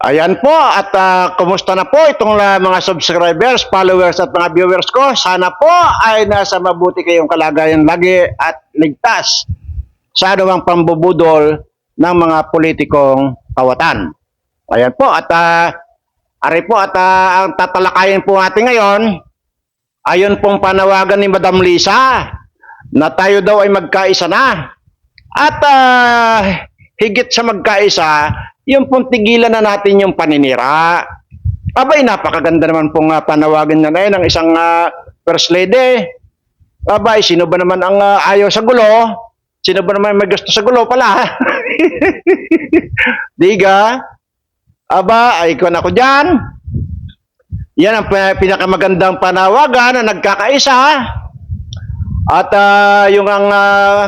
Ayan po at kumusta na po itong mga subscribers, followers at mga viewers ko. Sana po ay nasa mabuti kayong kalagayan lagi at ligtas sa anumang pambubudol ng mga politikong kawatan. Ayan po at ang tatalakayin po natin ngayon, ayon pong panawagan ni Madam Lisa na tayo daw ay magkaisa na. At higit sa magkaisa, yung pong tigilan na natin yung paninira. Abay, napakaganda naman pong panawagan na ng isang First Lady. Abay, sino ba naman ang ayaw sa gulo? Sino ba naman may gusto sa gulo pala? Diga? Aba, ay ikon ako dyan. Yan ang pinakamagandang panawagan na nagkakaisa. At yung ang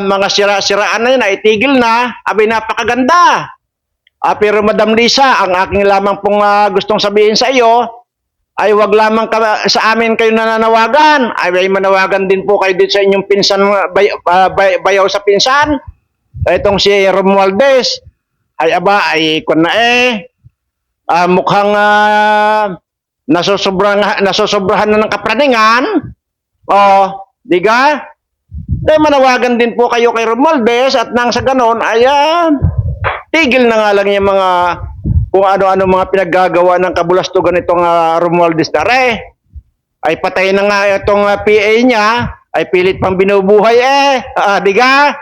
mga sira-siraan na yun ay itigil na. Abay, napakaganda. Pero Madam Lisa, ang aking lamang pong gustong sabihin sa iyo ay wag lamang sa amin kayo nananawagan. Ay manawagan din po kayo din sa inyong pinsan, bayaw sa pinsan. Itong si Romualdez. Ay aba, ay kun na mukhang nasusobrahan na ng kapraningan. Diga? Manawagan din po kayo kay Romualdez at nang sa ganon ay tigil na nga lang yung mga kung ano-ano mga pinaggagawa ng kabulastugan itong Romualdez Dare. Ay patay na nga itong PA niya, ay pilit pang binubuhay diga?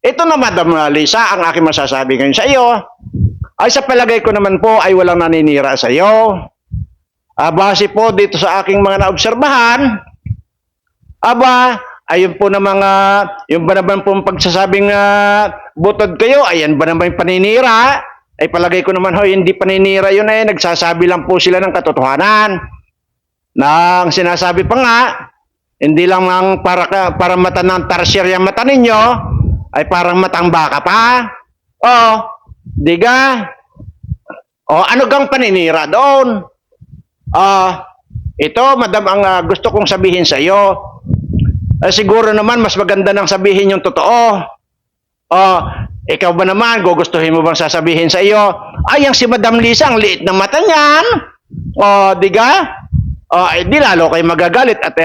Ito na Madam Lisa, ang aking masasabi ngayon sa iyo. Ay sa palagay ko naman po ay walang naninira sa iyo. Base po dito sa aking mga naobserbahan, ayun po na mga, yung ba naman pong pagsasabing butod kayo, ayan ba naman paninira? Ay palagay ko naman hindi paninira yun nagsasabi lang po sila ng katotohanan. Nang sinasabi pa nga, hindi lang para mata ng tarsier yung mata ninyo, ay parang matang baka pa. Diga? Ano gang paninira doon? Ito, madam, ang gusto kong sabihin sa iyo, siguro naman mas maganda nang sabihin yung totoo. Ikaw ba naman, gugustuhin mo bang sasabihin sa iyo, ang si Madam Lisa, ang liit ng mata niyan. Diga? Di lalo kayo magagalit at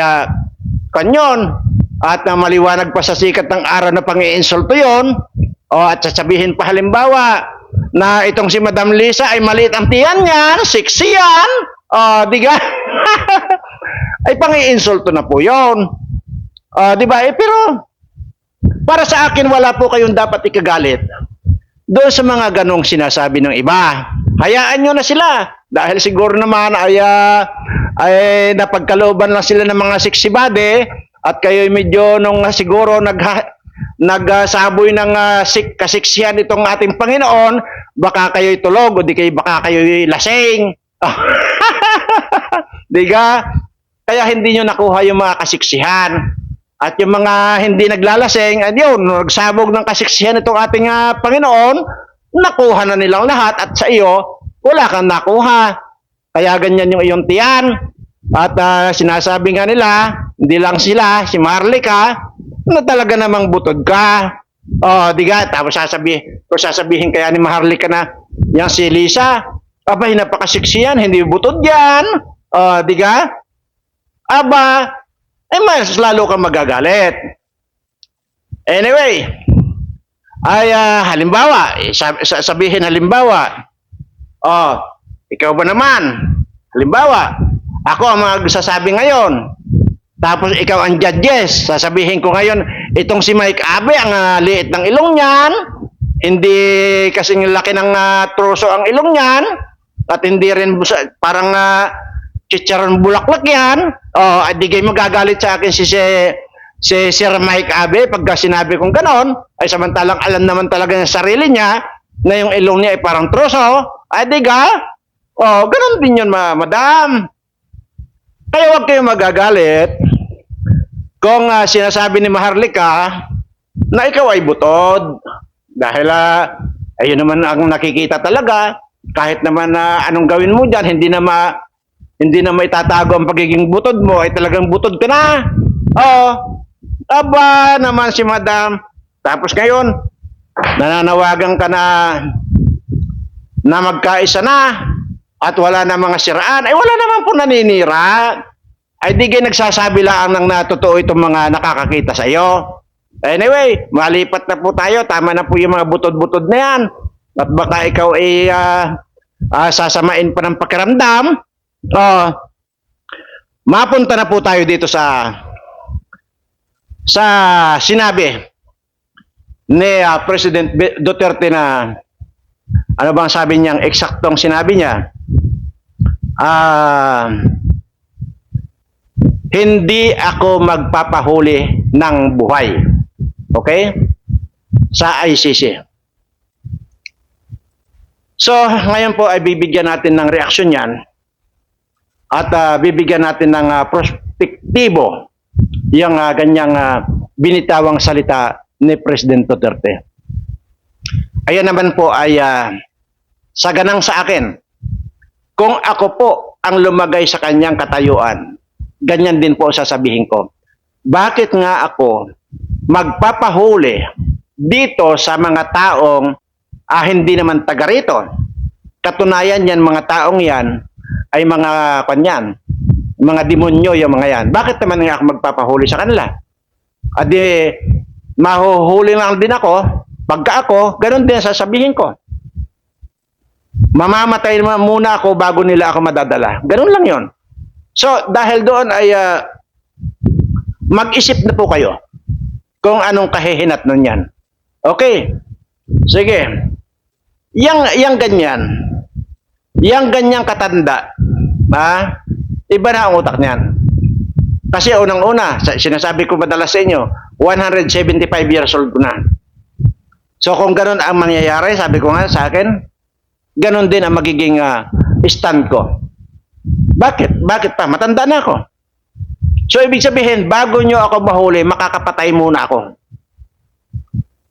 kanyon. At maliwanag pa sa sikat ng araw na pang-iinsulto yun. At sasabihin pa halimbawa na itong si Madam Lisa ay maliit ang tiyan niyan, sexy yan. Diga? Ay pang-iinsulto na po yun. Diba? Pero para sa akin wala po kayong dapat ikagalit doon sa mga ganong sinasabi ng iba. Hayaan nyo na sila dahil siguro naman ay napagkalooban lang sila ng mga sexy body at kayo medyo nung siguro nagsaboy ng kasiksihan itong ating Panginoon, baka kayo'y tulog o di kayo baka kayo'y lasing. Diga? Kaya hindi nyo nakuha yung mga kasiksihan. At yung mga hindi naglalasing, yun, nagsabog ng kasiksihan itong ating Panginoon, nakuha na nilang lahat at sa iyo, wala kang nakuha. Kaya ganyan yung iyong tiyan. At sinasabi nga nila, hindi lang sila, si Marlica, na talaga namang butod ka. Diga? Tapos sasabihin kaya ni Marlica na, yan si Lisa, abay, napakasiksiyan, hindi butod yan. Diga? Mas lalo kang magagalit. Anyway, halimbawa, sabihin halimbawa, ikaw ba naman, halimbawa, ako ang magsasabi ngayon, tapos ikaw ang judges, sasabihin ko ngayon, itong si Mike Abe, ang liit ng ilong niyan, hindi kasing laki ng troso ang ilong niyan, at hindi rin parang chicharon bulaklak yan. Di kayo magagalit sa akin si Sir Mike Abe pagka sinabi kong ganon, ay samantalang alam naman talaga ng sarili niya na yung ilong niya ay parang troso. Diga? Ganon din yun, madam. Kaya huwag kayo magagalit kung sinasabi ni Maharlika na ikaw ay butod. Dahil ayun naman ang nakikita talaga. Kahit naman anong gawin mo dyan, hindi na maitatago ang pagiging butod mo, ay talagang butod ka na. Naman si madam. Tapos ngayon, nananawagan ka na na magkaisa na at wala na mga siraan, ay wala naman po naninira. Ay di kayo nagsasabi lang ng natotoo itong mga nakakakita sa iyo. Anyway, malipat na po tayo. Tama na po yung mga butod-butod na yan. At baka ikaw ay sasamain pa ng pakiramdam. Mapunta na po tayo dito sa sinabi ni President Duterte na ano bang sabi niyang eksaktong sinabi niya? Hindi ako magpapahuli ng buhay. Okay? Sa ICC. So, ngayon po ay bibigyan natin ng reaksyon yan at bibigyan natin ng prospektibo yung ganyang binitawang salita ni President Duterte. Ayan naman po ay saganang sa akin. Kung ako po ang lumagay sa kanyang katayuan, ganyan din po sasabihin ko. Bakit nga ako magpapahuli dito sa mga taong hindi naman taga rito? Katunayan yan, mga taong yan ay mga kanyan, mga demonyo yung mga yan. Bakit naman nga ako magpapahuli sa kanila? Adi, mahuhuli lang din ako. Pagka ako, ganun din sasabihin ko. Mamamatay muna ako bago nila ako madadala. Ganun lang yon. So, dahil doon ay mag-isip na po kayo kung anong kahihinat nun yan. Okay. Sige. Yang ganyan, yang ganyang katanda, iba na ang utak niyan. Kasi unang-una, sinasabi ko madalas sa inyo, 175 years old ko na. So kung ganun ang mangyayari, sabi ko nga sa akin, ganun din ang magiging stand ko. Bakit? Bakit pa? Matanda na ako. So ibig sabihin, bago nyo ako mahuli, makakapatay muna ako.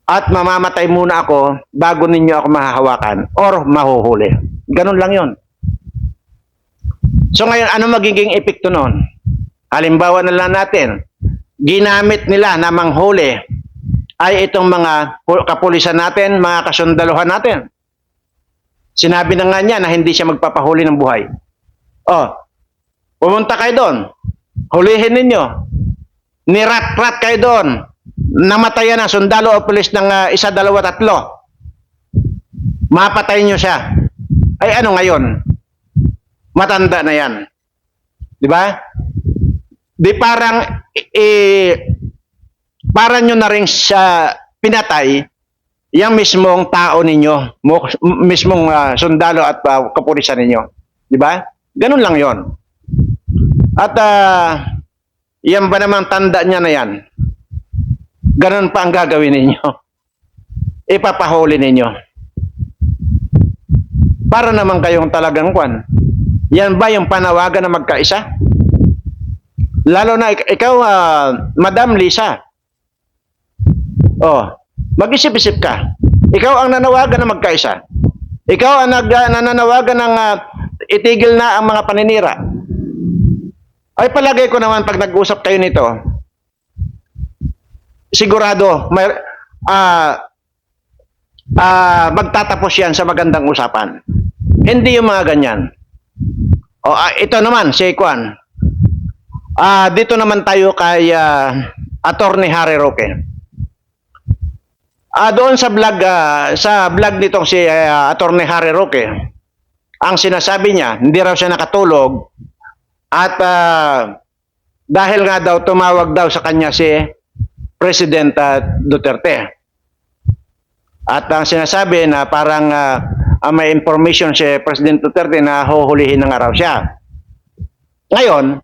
At mamamatay muna ako bago ninyo ako mahahawakan or mahuhuli. Ganun lang yon. So ngayon, ano magiging epekto nun? Halimbawa na lang natin, ginamit nila na manghuli ay itong mga kapulisan natin, mga kasundaluhan natin. Sinabi na nga niya na hindi siya magpapahuli ng buhay. Pumunta kayo doon. Hulihin ninyo. Nirat-rat kayo doon. Namatayan na sundalo o pulis ng 1, 2, 3. Mapatay nyo siya. Ay ano ngayon? Matanda na yan. Di ba? Di parang parang nyo na rin siya pinatay yung mismong tao ninyo, mismong sundalo at kapulisan ninyo. Di ba? Ganun lang yon. At yan ba naman tanda niya na yan? Ganun pa ang gagawin ninyo. Ipapahuli ninyo. Para naman kayong talagang kwan. Yan ba yung panawagan na magkaisa? Lalo na ikaw, Madam Lisa. Mag-isip-isip ka. Ikaw ang nanawagan na magkaisa. Ikaw ang nananawagan ng itigil na ang mga paninira. Ay palagay ko naman pag nag-usap kayo nito, sigurado magtatapos yan sa magandang usapan. Hindi yung mga ganyan. Ito naman, si Kwan. Dito naman tayo kay Attorney Harry Roque. Doon sa vlog nitong si Attorney Harry Roque, ang sinasabi niya, hindi raw siya nakatulog at dahil nga daw tumawag daw sa kanya si President Duterte. At ang sinasabi na parang may information si President Duterte na huhulihin na nga raw siya. Ngayon,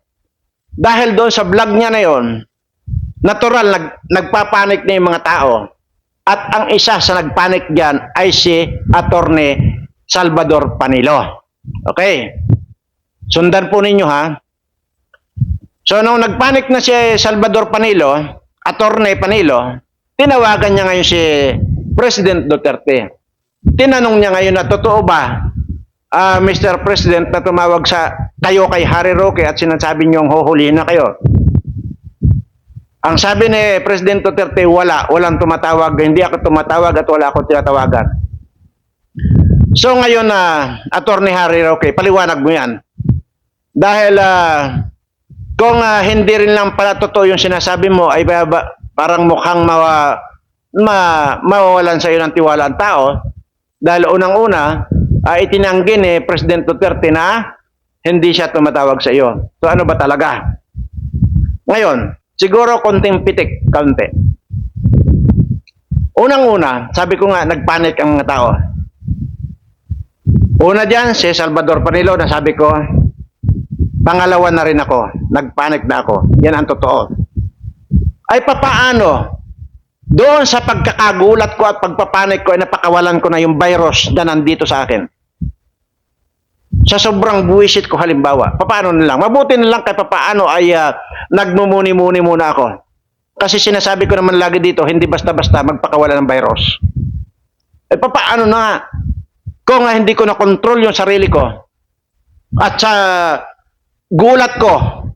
dahil doon sa vlog niya na yon, natural nagpapanik na yung mga tao. At ang isa sa nagpanik diyan ay si Attorney Salvador Panilo. Okay? Sundan po ninyo ha. So nung nagpanik na si Salvador Panilo, Attorney Panilo, tinawagan niya ngayon si President Duterte. Tinanong niya ngayon na totoo ba, Mr. President, na tumawag sa kayo kay Harry Roque at sinasabi niyong huhulihin na kayo. Ang sabi ni President Duterte, walang tumatawag, hindi ako tumatawag at wala akong tinatawagan. So ngayon na Attorney Harry Roque, paliwanag mo yan. Dahil kung hindi rin lang pala totoo yung sinasabi mo, ay parang mukhang mawawalan sa iyo ng tiwala ang tao. Dahil unang-una, itinanggi ni President Duterte na hindi siya tumatawag sa iyo. So ano ba talaga? Ngayon, siguro konting pitik, kaunti. Unang-una, sabi ko nga, nagpanik ang mga tao. Una dyan, si Salvador Panilo, na sabi ko, pangalawa na rin ako, nagpanik na ako. Yan ang totoo. Ay papaano? Doon sa pagkakagulat ko at pagpapanik ko, ay napakawalan ko na yung virus na nandito sa akin. Sa sobrang buwisit ko halimbawa, papaano na lang? Mabuti na lang kay papaano ay nagmumuni-muni muna ako. Kasi sinasabi ko naman lagi dito, hindi basta-basta magpakawala ng virus. Eh papaano na? Kung hindi ko na-control yung sarili ko at sa gulat ko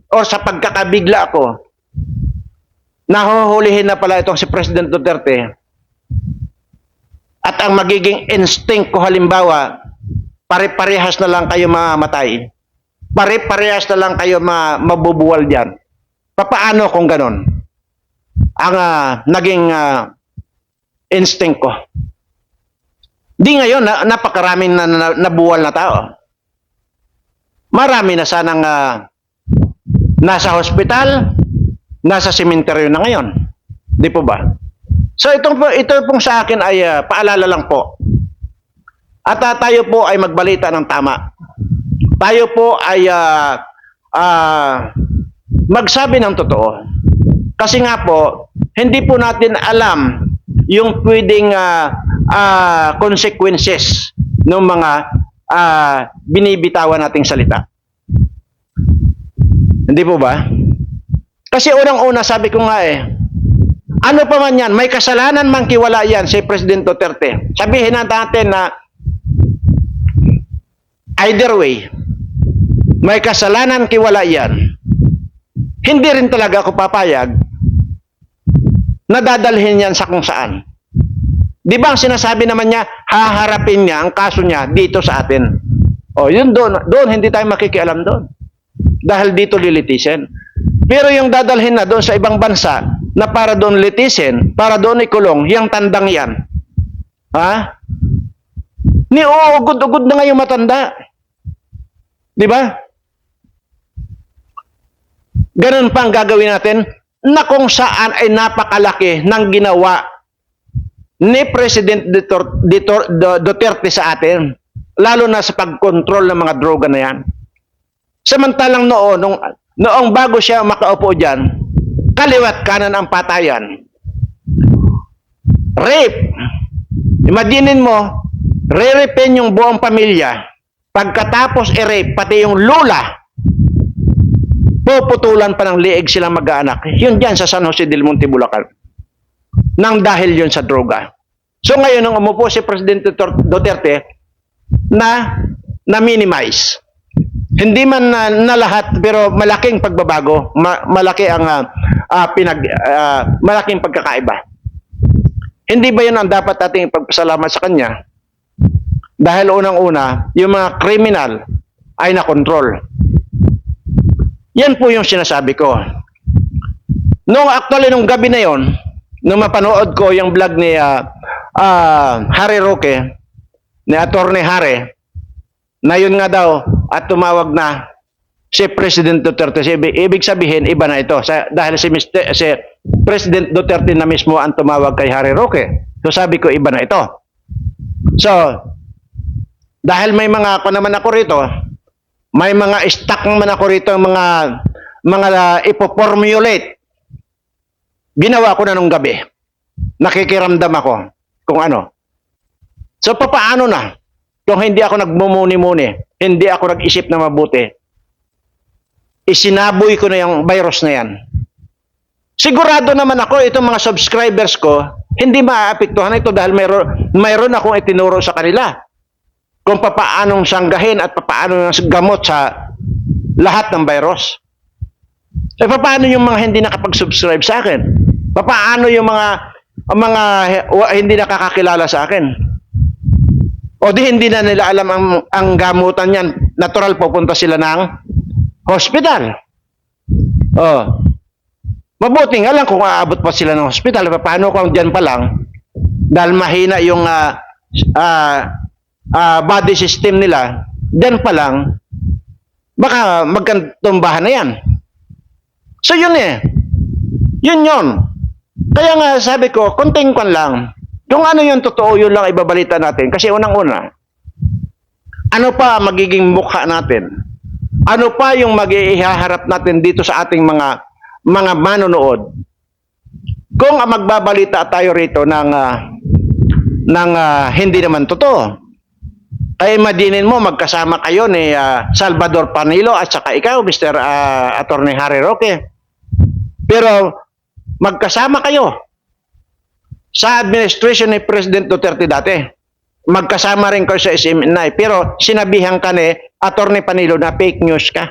o sa pagkakabigla ko, nahuhulihin na pala itong si President Duterte at ang magiging instinct ko halimbawa, pare-parehas na lang kayo mamamatay. Pare-parehas na lang kayo mabubuwal dyan. Papaano kung ganon? Ang naging instinct ko. Di ngayon, napakaraming nabuwal na tao. Marami na sanang nasa hospital, nasa sementeryo na ngayon. Di po ba? So ito pong sa akin ay paalala lang po. At tayo po ay magbalita ng tama. Tayo po ay magsabi ng totoo. Kasi nga po, hindi po natin alam yung pwedeng consequences ng mga binibitawan nating salita. Hindi po ba? Kasi unang-una sabi ko nga ano pa man yan, may kasalanan mang kiwala yan si President Duterte. Sabihin natin na either way, may kasalanan kiwala yan. Hindi rin talaga ako papayag na dadalhin yan sa kung saan. Di ba ang sinasabi naman niya, haharapin niya ang kaso niya dito sa atin. O yun doon hindi tayo makikialam doon. Dahil dito lilitisin. Pero yung dadalhin na doon sa ibang bansa na para doon litisin, para doon ikulong, yung tandang yan. Ha? Ugod-ugod na nga yung matanda. Di ba? Ganun pa ang gagawin natin na kung saan ay napakalaki ng ginawa ni President Duterte sa atin, lalo na sa pagkontrol ng mga droga na yan. Samantalang noong bago siya makaupo dyan, kaliwat kanan ang patayan. Rape. Imaginin mo, re-rapin yung buong pamilya. Pagkatapos i-rape, pati yung lula, puputulan pa ng liig silang mag-aanak. Yun dyan sa San Jose del Monte, Bulacan. Nang dahil yun sa droga. So ngayon, nung umupo si President Duterte, na-minimize. Hindi man na lahat, pero malaking pagbabago. Malaki ang malaking pagkakaiba. Hindi ba yun ang dapat ating ipagpasalamat sa kanya? Dahil unang-una, yung mga kriminal ay nakontrol. Yan po yung sinasabi ko. Nung gabi na yon, nung mapanood ko yung vlog ni Harry Roque, ni Attorney Harry, na yun nga daw, at tumawag na si President Duterte. Ibig sabihin, iba na ito. Dahil si President Duterte na mismo ang tumawag kay Harry Roque. So sabi ko, iba na ito. So, dahil may mga ako naman ako rito, may mga stock naman ako rito, mga ipoformulate. Ginawa ko na nung gabi. Nakikiramdam ako kung ano. So, papaano na? Kung hindi ako nagmumuni-muni, hindi ako nag-isip na mabuti, isinaboy ko na yung virus na yan. Sigurado naman ako, itong mga subscribers ko, hindi maaapektuhan ito dahil mayroon akong itinuro sa kanila kung papaanong sanggahin at papaano gamot sa lahat ng virus. E paano yung mga hindi nakapag-subscribe sa akin? Paano yung mga hindi nakakakilala sa akin? O di hindi na nila alam ang gamutan yan. Natural, pupunta sila ng hospital. Oh. Mabuti nga lang kung aabot pa sila ng hospital. Paano kung dyan pa lang, dahil mahina yung body system nila, dyan pa lang, baka magkantumbahan na yan. So yun eh. Yun yun. Kaya nga sabi ko, konting kwan lang. Kung ano yung totoo, yun lang ibabalita natin. Kasi unang-una, ano pa magiging mukha natin? Ano pa yung mag-ihaharap natin dito sa ating mga manonood? Kung magbabalita tayo rito ng hindi naman totoo, ay imaginin mo magkasama kayo ni Salvador Panilo at saka ikaw, Mr. Attorney Harry Roque. Pero magkasama kayo sa administration ni President Duterte dati. Magkasama rin kayo sa SMNI. Pero sinabihan ka ni Attorney Panilo na fake news ka.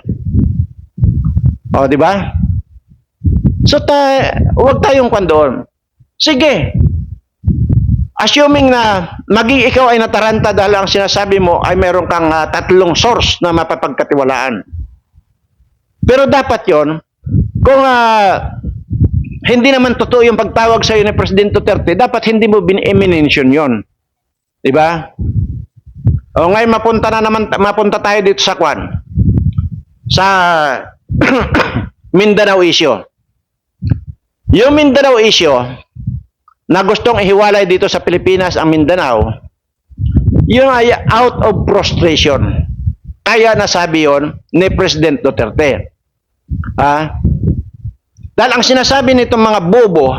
O, di ba? So, huwag tayong kwandoon. Sige. Assuming na maging ikaw ay nataranta dahil ang sinasabi mo ay meron kang tatlong source na mapapagkatiwalaan. Pero dapat yon, kung hindi naman totoo yung pagtawag sa iyo ni President Duterte, dapat hindi mo bin-mention yon. Diba? O ngayon mapunta tayo dito sa Kwan. Sa Mindanao issue. Yung Mindanao issue, na gustong ihiwalay dito sa Pilipinas ang Mindanao, yun ay out of frustration. Kaya nasabi yon ni President Duterte. Dahil ang sinasabi nitong mga bobo,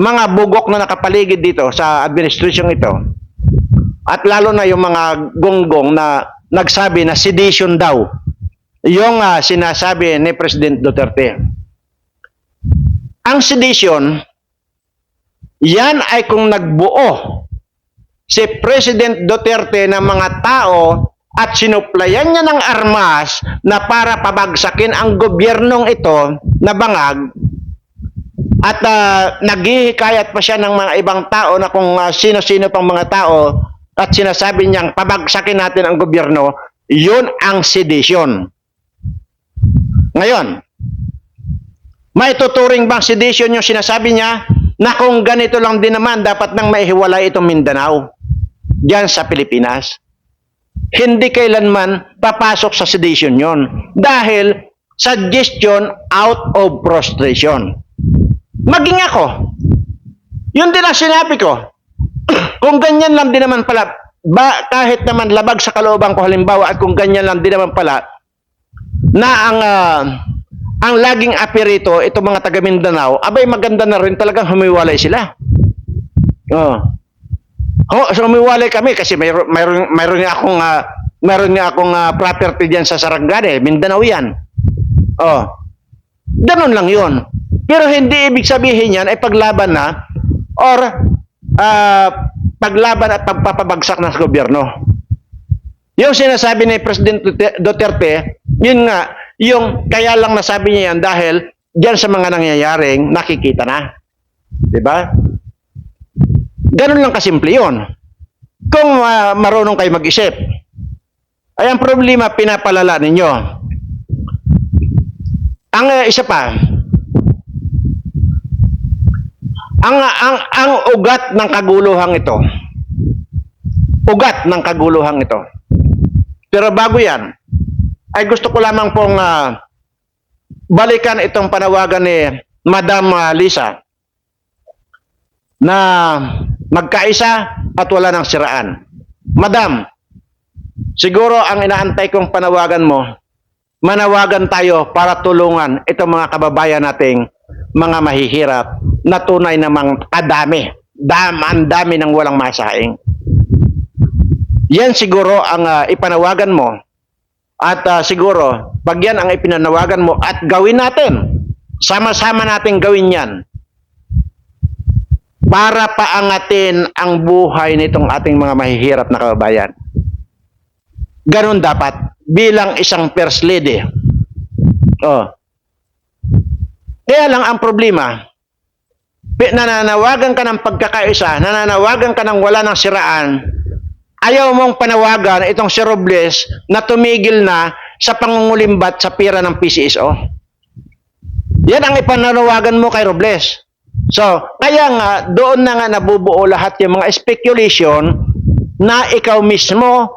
mga bugok na nakapaligid dito sa administration ito, at lalo na yung mga gonggong na nagsabi na sedition daw, yung sinasabi ni President Duterte. Ang sedition, yan ay kung nagbuo si President Duterte ng mga tao at sinuplayan niya ng armas na para pabagsakin ang gobyernong ito na bangag at naghihikayat pa siya ng mga ibang tao na kung sino-sino pang mga tao at sinasabi niyang pabagsakin natin ang gobyerno, yun ang sedition. Ngayon, may tuturing bang sedition yung sinasabi niya na kung ganito lang din naman dapat nang maihiwalay itong Mindanao diyan sa Pilipinas? Hindi kailanman papasok sa sedition yon dahil suggestion out of frustration. Maging ako, yun din ang sinabi ko. Kung ganyan lang din naman pala, kahit naman labag sa kalooban ko halimbawa at kung ganyan lang din naman pala na ang laging apirito, itong mga taga Mindanao, abay maganda na rin talagang humiwalay sila. So humiwalay kami kasi mayroon nga akong property diyan sa Sarangani, Mindanao yan. Ganun lang yun. Pero hindi ibig sabihin yan ay paglaban na or paglaban at pagpapabagsak ng gobyerno. Yung sinasabi ni President Duterte, yun nga, yung kaya lang nasabi niya yan dahil diyan sa mga nangyayaring nakikita na. Diba? Ganun lang kasimple yun. Kung marunong kayo mag-isip. Ay ang problema, pinapalala ninyo. Ang isa pa, ang ugat ng kaguluhang ito. Ugat ng kaguluhang ito. Pero bago yan, ay gusto ko lamang pong balikan itong panawagan ni Madam Lisa na magkaisa at wala ng siraan. Madam, siguro ang inaantay kong panawagan mo, manawagan tayo para tulungan itong mga kababayan nating mga mahihirap na tunay namang kadami. Ang dami ng walang masaing. Yan siguro ang ipanawagan mo. At siguro, pag yan ang ipinanawagan mo at gawin natin, sama-sama natin gawin yan para paangatin ang buhay nitong ating mga mahihirap na kababayan. Ganun dapat bilang isang first lady. Kaya lang ang problema, nananawagan ka ng pagkakaisa, nananawagan ka ng wala ng siraan, ayaw mong panawagan itong si Robles na tumigil na sa pangungulimbat sa pira ng PCSO. Yan ang ipananawagan mo kay Robles. So, kaya nga, doon na nga nabubuo lahat yung mga speculation na ikaw mismo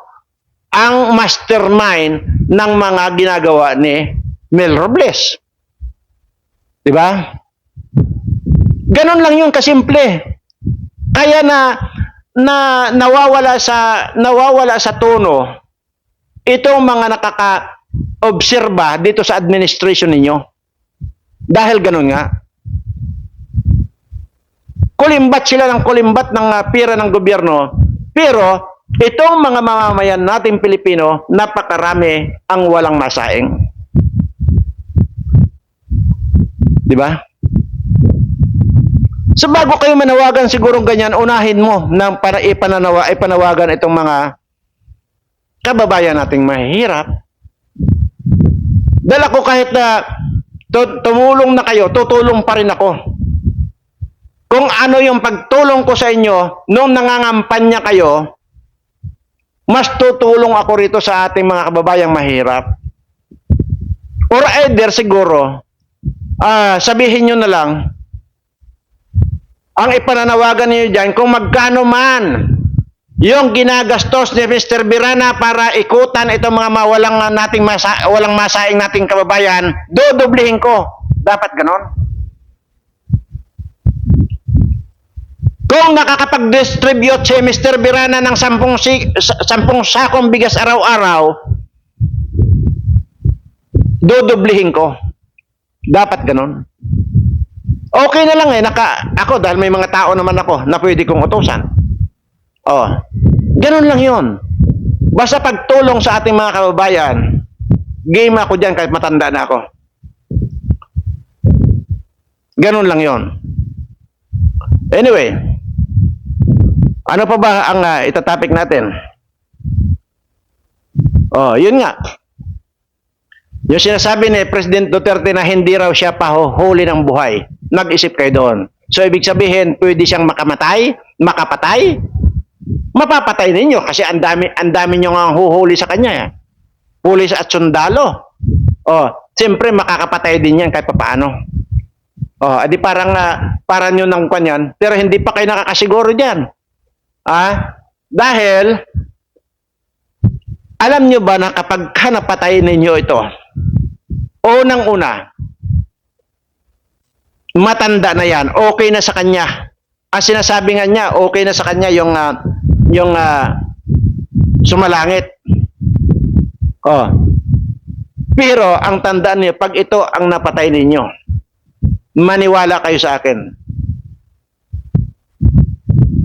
ang mastermind ng mga ginagawa ni Mel Robles. Diba? Ganon lang yun kasimple. Kaya nawawala sa tono itong mga nakaka-obserba dito sa administration ninyo. Dahil ganon nga. Kulimbat sila ng kulimbat ng pira ng gobyerno, pero itong mga mamamayan nating Pilipino, napakarami ang walang masaing. Di ba? So bago kayo manawagan siguro ganyan, unahin mo na para ipanawagan itong mga kababayan nating mahihirap. Dala ko kahit na tumulong na kayo, tutulong pa rin ako. Kung ano yung pagtulong ko sa inyo nung nangangampanya kayo, mas tutulong ako rito sa ating mga kababayang mahirap. Or either siguro, sabihin nyo na lang, ang ipananawagan niyo dyan, kung magkano man yung ginagastos ni Mr. Birana para ikutan itong mga walang masaing nating kababayan, dodoblihin ko. Dapat ganon. Kung nakakapag-distribute si Mr. Birana ng 10 sakong bigas araw-araw, dodoblihin ko. Dapat ganon. Okay na lang ako dahil may mga tao naman ako na pwede kong utusan. Ganon lang yun. Basta pagtulong sa ating mga kababayan, game ako dyan kahit matanda na ako. Ganon lang yun. Anyway, ano pa ba ang itatopic natin? Yun nga. Yung sinasabi ni President Duterte na hindi raw siya pahuhuli ng buhay. Nag-isip kayo doon. So, ibig sabihin, pwede siyang makapatay? Mapapatay ninyo kasi ang dami nyo nga huhuli sa kanya. Pulis at sundalo. Siyempre, makakapatay din yan kahit paano. Adi parang nyo ng kanyan, pero hindi pa kayo nakakasiguro dyan. Dahil, alam nyo ba na kapag napatay ninyo ito, unang-una, matanda na yan, okay na sa kanya. Ang sinasabi nga niya, okay na sa kanya yung sumalangit. Pero, ang tandaan niyo, pag ito ang napatay ninyo, maniwala kayo sa akin.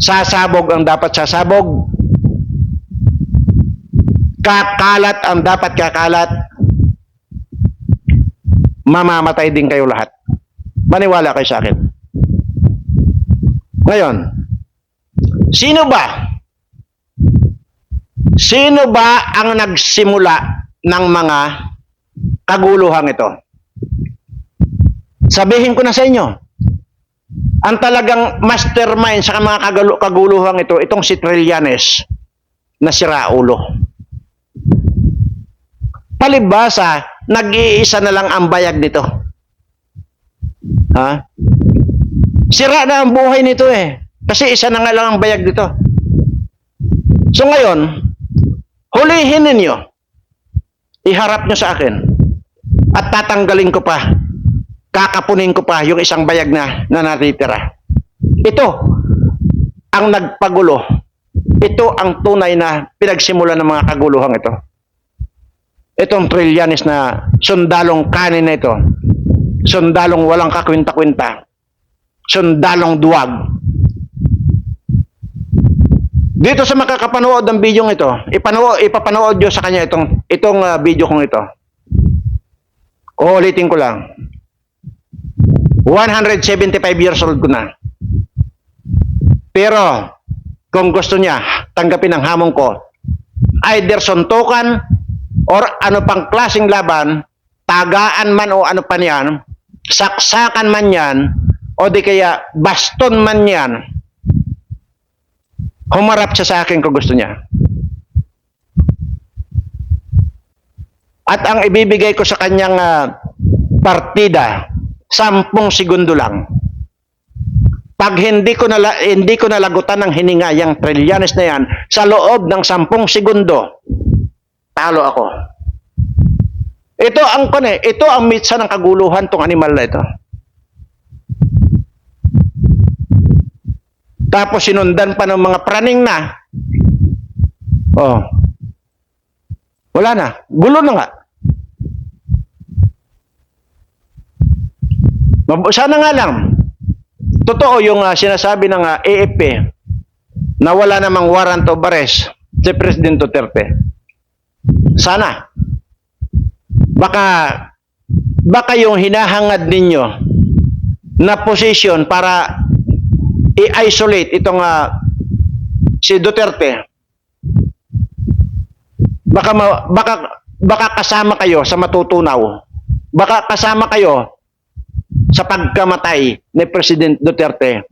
Sasabog ang dapat sasabog. Kakalat ang dapat kakalat. Mamamatay din kayo lahat. Maniwala kayo sa akin. Ngayon, sino ba ang nagsimula ng mga kaguluhang ito? Sabihin ko na sa inyo, ang talagang mastermind sa mga kaguluhang ito, itong si Trillanes na si Raulo. Palibhasa, nag-iisa na lang ang bayag nito. Sira na ang buhay nito kasi isa na nga lang ang bayag dito. So ngayon, hulihin ninyo, iharap nyo sa akin, at tatanggalin ko pa, kakapunin ko pa yung isang bayag na natitira. Ito ang nagpagulo. Ito ang tunay na pinagsimula ng mga kaguluhang ito. Itong Trillanes na sundalong kanin na ito, sundalong walang kakwinta-kwinta, sundalong duwag. Dito sa makakapanood ng video ito, ipapanood nyo sa kanya itong video kong ito. Uulitin ko lang. 175 years old ko na. Pero, kung gusto niya, tanggapin ang hamon ko. Either suntukan, or ano pang klaseng laban, tagaan man o ano pa niyan, saksakan man yan, o di kaya baston man yan, humarap siya sa akin kung gusto niya. At ang ibibigay ko sa kanyang partida, 10 segundo lang. Pag hindi ko nalagutan ng hininga yung Trillanes na yan, sa loob ng 10 segundo, talo ako. Ito ang mitsa ng kaguluhan tong animal na ito. Tapos sinundan pa ng mga praning na. Oh. Wala na. Gulo na nga. Sana nga lang. Totoo yung sinasabi ng AFP na wala namang warrant of arrest si President Duterte. Sana. Baka yung hinahangad ninyo na position para i-isolate itong si Duterte, baka kasama kayo sa matutunaw. Baka kasama kayo sa pagkamatay ni President Duterte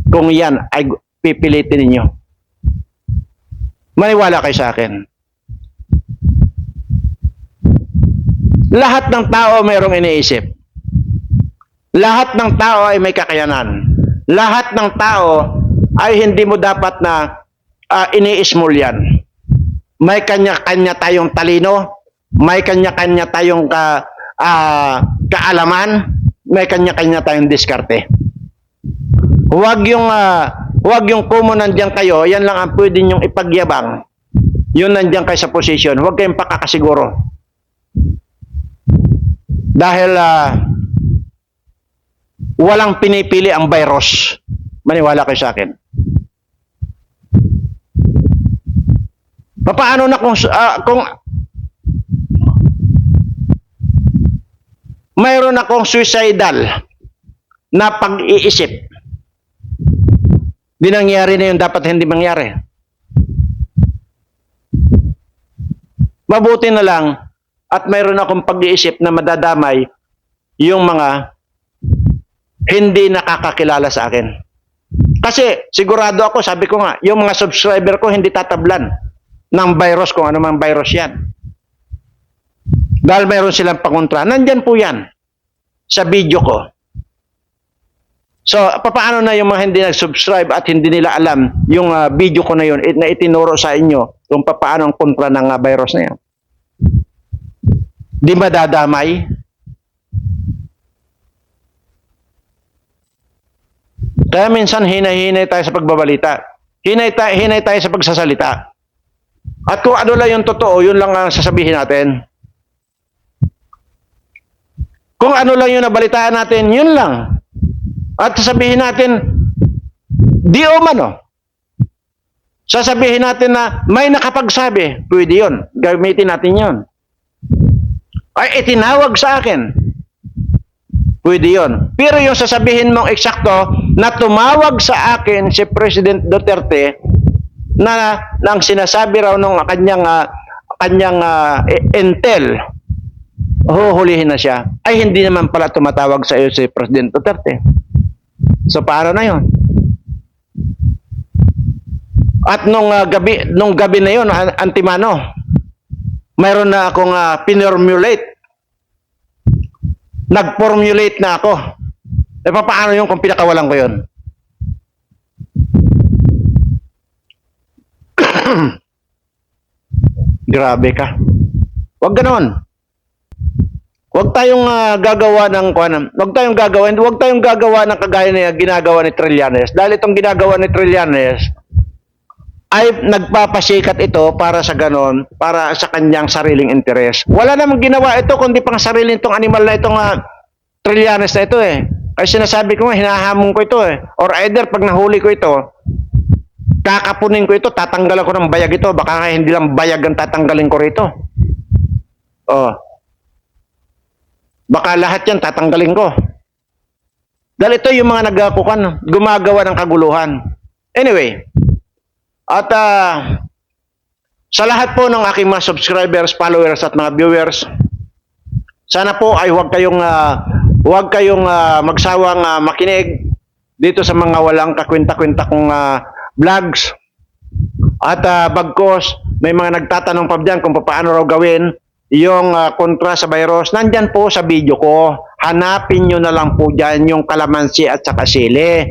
kung yan ay pipilitin ninyo. Maniwala kayo sa akin. Lahat ng tao mayroong iniisip. Lahat ng tao ay may kakayanan. Lahat ng tao ay hindi mo dapat na ini-small yan. May kanya-kanya tayong talino, may kanya-kanya tayong kaalaman, may kanya-kanya tayong diskarte. Huwag yung kumo nandiyan kayo, yan lang ang pwede nyong ipagyabang. Yun nandiyan kayo sa posisyon. Huwag kayong pakakasiguro. Dahil walang pinipili ang virus. Maniwala kayo sa akin. Paano na kung mayroon akong suicidal na pag-iisip? Di nangyari na yun, dapat hindi mangyari. Mabuti na lang at mayroon akong pag-iisip na madadamay yung mga hindi nakakakilala sa akin. Kasi sigurado ako, sabi ko nga, yung mga subscriber ko hindi tatablan ng virus kung ano mang virus yan. Dahil mayroon silang pangontra. Nandyan po yan sa video ko. So, paano na yung mga hindi nag-subscribe at hindi nila alam yung video ko na yun na itinuro sa inyo kung paano ang kontra ng virus na yan? Di madadamay? Kaya minsan hinay-hinay tayo sa pagbabalita. Hinay tayo sa pagsasalita. At kung ano lang yung totoo, yun lang ang sasabihin natin. Kung ano lang yung nabalitaan natin, yun lang. At sasabihin natin, di o mano. Sasabihin natin na may nakapagsabi, pwede yun. Gamitin natin yun. Ay, itinawag sa akin. Pwede yun. Pero yung sasabihin mong eksakto na tumawag sa akin si President Duterte na ang sinasabi raw nung kanyang intel, huhulihin na siya, ay hindi naman pala tumatawag sa iyo si President Duterte. So paano na yun? At nung gabi na yun, Antimano, mayroon na akong pinormulate. Nag-formulate na ako. E paano yun kung pinakawalan ko yun? Grabe ka. Huwag ganoon. Huwag tayong gagawa ng huwag tayong gagawa ng kagaya na ginagawa ni Trillanes. Dahil itong ginagawa ni Trillanes ay nagpapasikat ito para sa ganon, para sa kanyang sariling interes. Wala namang ginawa ito kundi pang sarili itong animal na itong Trillanes na ito eh. Kasi sinasabi ko nga, hinahamon ko ito eh. Or either pag nahuli ko ito, kakapunin ko ito, tatanggalan ko ng bayag ito. Baka hindi lang bayag ang tatanggalin ko rito. Oh. Baka lahat yan tatanggalin ko. Dahil ito yung mga gumagawa ng kaguluhan. Anyway, at sa lahat po ng aking mga subscribers, followers at mga viewers, sana po ay huwag kayong magsawang makinig dito sa mga walang kakwenta-kwenta kong vlogs. At bagkos, may mga nagtatanong pa diyan kung paano raw gawin yung kontra sa virus, nandyan po sa video ko. Hanapin nyo na lang po dyan yung kalamansi at saka sili.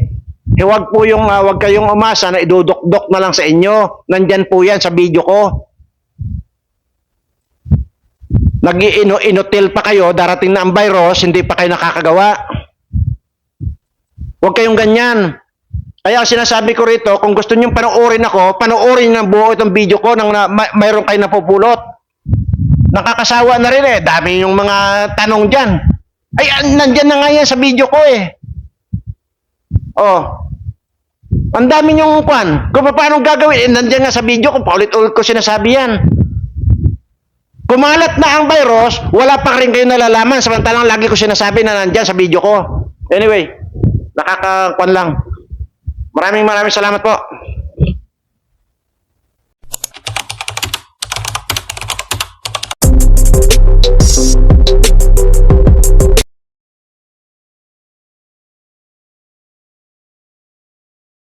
Huwag po yung, huwag kayong umasa na idudok-dok na lang sa inyo. Nandyan po yan sa video ko. Nag-iino-inotil pa kayo, darating na ang virus, hindi pa kayo nakakagawa. Huwag kayong ganyan. Kaya sinasabi ko rito, kung gusto nyo panoorin ako, panoorin ng buo itong video ko nang mayroon kayo napupulot. Nakakasawa na rin eh. Dami yung mga tanong dyan. Ay, nandyan na nga yan sa video ko eh. Oh. Ang dami yung kwan. Kung paano gagawin, nandyan nga sa video ko, paulit-ulit ko sinasabi yan. Kumalat na ang virus, wala pa rin kayo nalalaman, samantalang lagi ko sinasabi na nandyan sa video ko. Anyway, nakakakwan lang. Maraming salamat po.